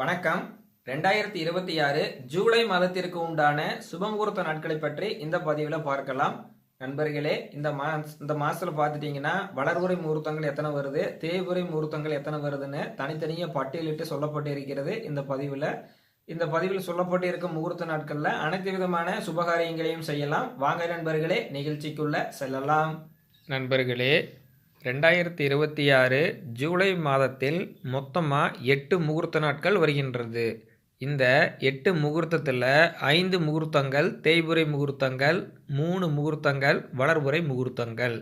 வணக்கம். 2026 ஜூலை மாதத்திற்கு உண்டான சுபமுகூர்த்த நாட்களை பற்றி இந்த பதிவில் பார்க்கலாம். நண்பர்களே, இந்த மாசத்துல பார்த்துட்டீங்கன்னா வளர்வுரை முகூர்த்தங்கள் எத்தனை வருது, தேய்வுரை முகூர்த்தங்கள் எத்தனை வருதுன்னு தனித்தனியாக பட்டியலிட்டு சொல்லப்பட்டு இருக்கிறது. இந்த பதிவில் சொல்லப்பட்டு இருக்கும் முகூர்த்த நாட்கள்ல அனைத்து விதமான சுபகாரியங்களையும் செய்யலாம். வாங்க நண்பர்களே, நிகழ்ச்சிக்குள்ள செல்லலாம். நண்பர்களே, 2026 ஜூலை மாதத்தில் மொத்தமாக 8 முகூர்த்த நாட்கள் வருகின்றது. இந்த 8 முகூர்த்தத்தில் 5 முகூர்த்தங்கள் தேய்புரை முகூர்த்தங்கள், 3 முகூர்த்தங்கள் வளர்புரை முகூர்த்தங்கள்.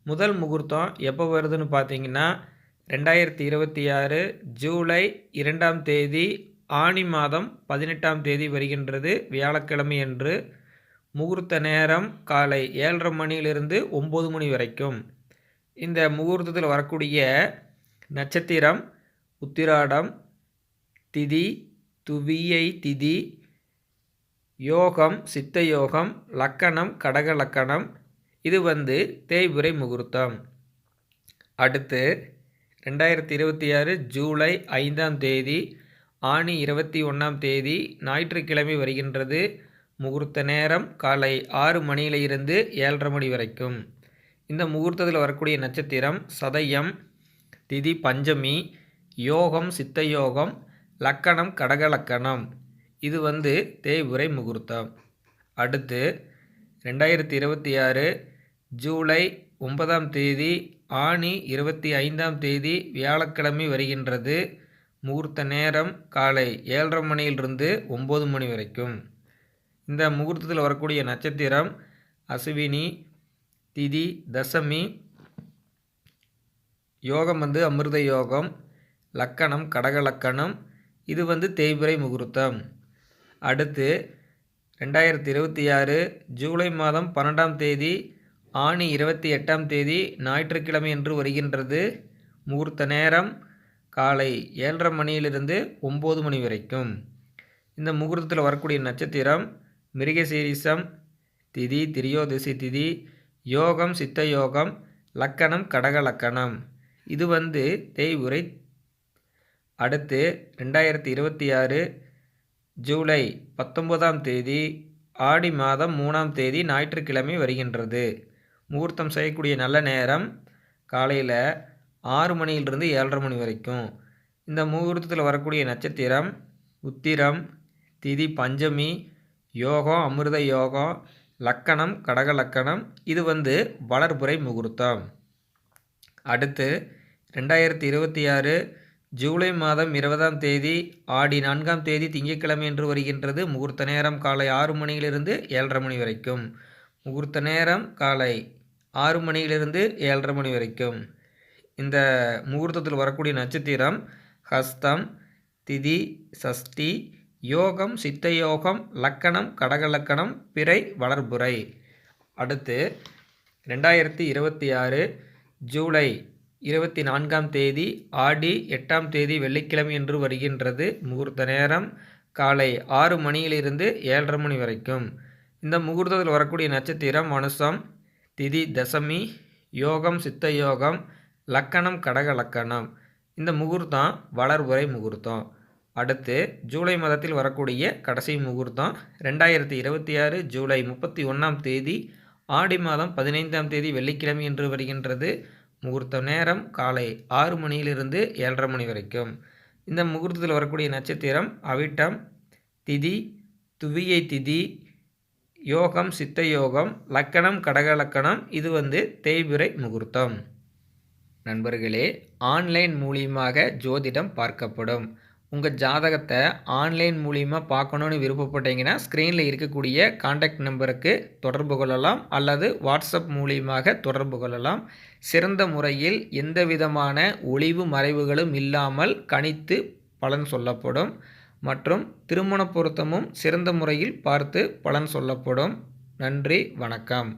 முதல் முகூர்த்தம் எப்போ வருதுன்னு பார்த்தீங்கன்னா 2026 ஜூலை 2ஆம் தேதி ஆனி மாதம் 18ஆம் தேதி வருகின்றது, வியாழக்கிழமை அன்று. முகூர்த்த நேரம் காலை 7:30 மணியிலிருந்து 9 மணி வரைக்கும். இந்த முகூர்த்தத்தில் வரக்கூடிய நட்சத்திரம் உத்திராடம், திதி துவியை திதி, யோகம் சித்த யோகம், லக்கணம் கடக லக்கணம். இது தேய்புரை முகூர்த்தம். அடுத்து 2026 ஜூலை 5ஆம் தேதி ஆனி 21ஆம் தேதி ஞாயிற்றுக்கிழமை வருகின்றது. முகூர்த்த நேரம் காலை 6 மணியிலிருந்து 7:30 மணி வரைக்கும். இந்த முகூர்த்தத்தில் வரக்கூடிய நட்சத்திரம் சதயம், திதி பஞ்சமி, யோகம் சித்த யோகம், லக்கணம் கடக லக்கணம். இது தேய்புரை முகூர்த்தம். அடுத்து 2026 ஜூலை 9ஆம் தேதி ஆனி 25ஆம் தேதி வியாழக்கிழமை வருகின்றது. முகூர்த்த நேரம் காலை 7:30 மணியிலிருந்து 9 மணி வரைக்கும். இந்த முகூர்த்தத்தில் வரக்கூடிய நட்சத்திரம் அசுவினி, திதி தசமி, யோகம் அமிர்த யோகம், லக்கணம் கடக லக்கணம். இது தேய்புரை முகூர்த்தம். அடுத்து 2026 ஜூலை மாதம் 12ஆம் தேதி ஆனி 28ஆம் தேதி ஞாயிற்றுக்கிழமை என்று வருகின்றது. முகூர்த்த நேரம் காலை 7:30 மணியிலிருந்து 9 மணி வரைக்கும். இந்த முகூர்த்தத்தில் வரக்கூடிய நட்சத்திரம் மிருகசீரிசம், திதி திரியோதசி திதி, யோகம் சித்த யோகம், லக்கணம் கடக லக்கணம். இது தேய்புரை. அடுத்து 2026 ஜூலை 19ஆம் தேதி ஆடி மாதம் 3ஆம் தேதி ஞாயிற்றுக்கிழமை வருகின்றது. முகூர்த்தம் செய்யக்கூடிய நல்ல நேரம் காலையில் 6 மணியிலிருந்து 7:30 மணி வரைக்கும். இந்த முகூர்த்தத்தில் வரக்கூடிய நட்சத்திரம் உத்திரம், திதி பஞ்சமி, யோகம் அமிர்த யோகம், லக்கணம் கடக லக்கணம். இது வளர்புரை முகூர்த்தம். அடுத்து 2026 ஜூலை மாதம் 20ஆம் தேதி ஆடி 4ஆம் தேதி திங்கட்கிழமை என்று வருகின்றது. முகூர்த்த நேரம் காலை 6 மணியிலிருந்து 7:30 மணி வரைக்கும். முகூர்த்த நேரம் காலை 6 மணியிலிருந்து 7:30 மணி வரைக்கும். இந்த முகூர்த்தத்தில் வரக்கூடிய நட்சத்திரம் ஹஸ்தம், திதி சஷ்டி, யோகம் சித்த யோகம், லக்கணம் கடக லக்கணம், பிறை வளர்புரை. அடுத்து 2026 ஜூலை 24ஆம் தேதி ஆடி 8ஆம் தேதி வெள்ளிக்கிழமை என்று வருகின்றது. முகூர்த்த நேரம் காலை 6 மணியிலிருந்து 7:30 மணி வரைக்கும். இந்த முகூர்த்தத்தில் வரக்கூடிய நட்சத்திரம் மனுஷம், திதி தசமி, யோகம் சித்த யோகம், லக்கணம் கடக லக்கணம். இந்த முகூர்த்தம் வளர்புரை முகூர்த்தம். அடுத்து ஜூலை மாதத்தில் வரக்கூடிய கடைசி முகூர்த்தம் 2026 ஜூலை 31ஆம் தேதி ஆடி மாதம் 15ஆம் தேதி வெள்ளிக்கிழமை என்று வருகின்றது. முகூர்த்த நேரம் காலை 6 மணியிலிருந்து 7:30 மணி வரைக்கும். இந்த முகூர்த்தத்தில் வரக்கூடிய நட்சத்திரம் அவிட்டம், திதி துவியை திதி, யோகம் சித்த யோகம், லக்கணம் கடக லக்கணம். இது தேய்புரை முகூர்த்தம். நண்பர்களே, ஆன்லைன் மூலியமாக ஜோதிடம் பார்க்கப்படும். உங்கள் ஜாதகத்தை ஆன்லைன் மூலியமாக பார்க்கணுன்னு விருப்பப்பட்டீங்கன்னா ஸ்க்ரீனில் இருக்கக்கூடிய காண்டாக்ட் நம்பருக்கு தொடர்பு கொள்ளலாம், அல்லது வாட்ஸ்அப் மூலியமாக தொடர்பு கொள்ளலாம். சிறந்த முறையில் எந்த விதமான ஒளிவு மறைவுகளும் இல்லாமல் கணித்து பலன் சொல்லப்படும். மற்றும் திருமண பொருத்தமும் சிறந்த முறையில் பார்த்து பலன் சொல்லப்படும். நன்றி, வணக்கம்.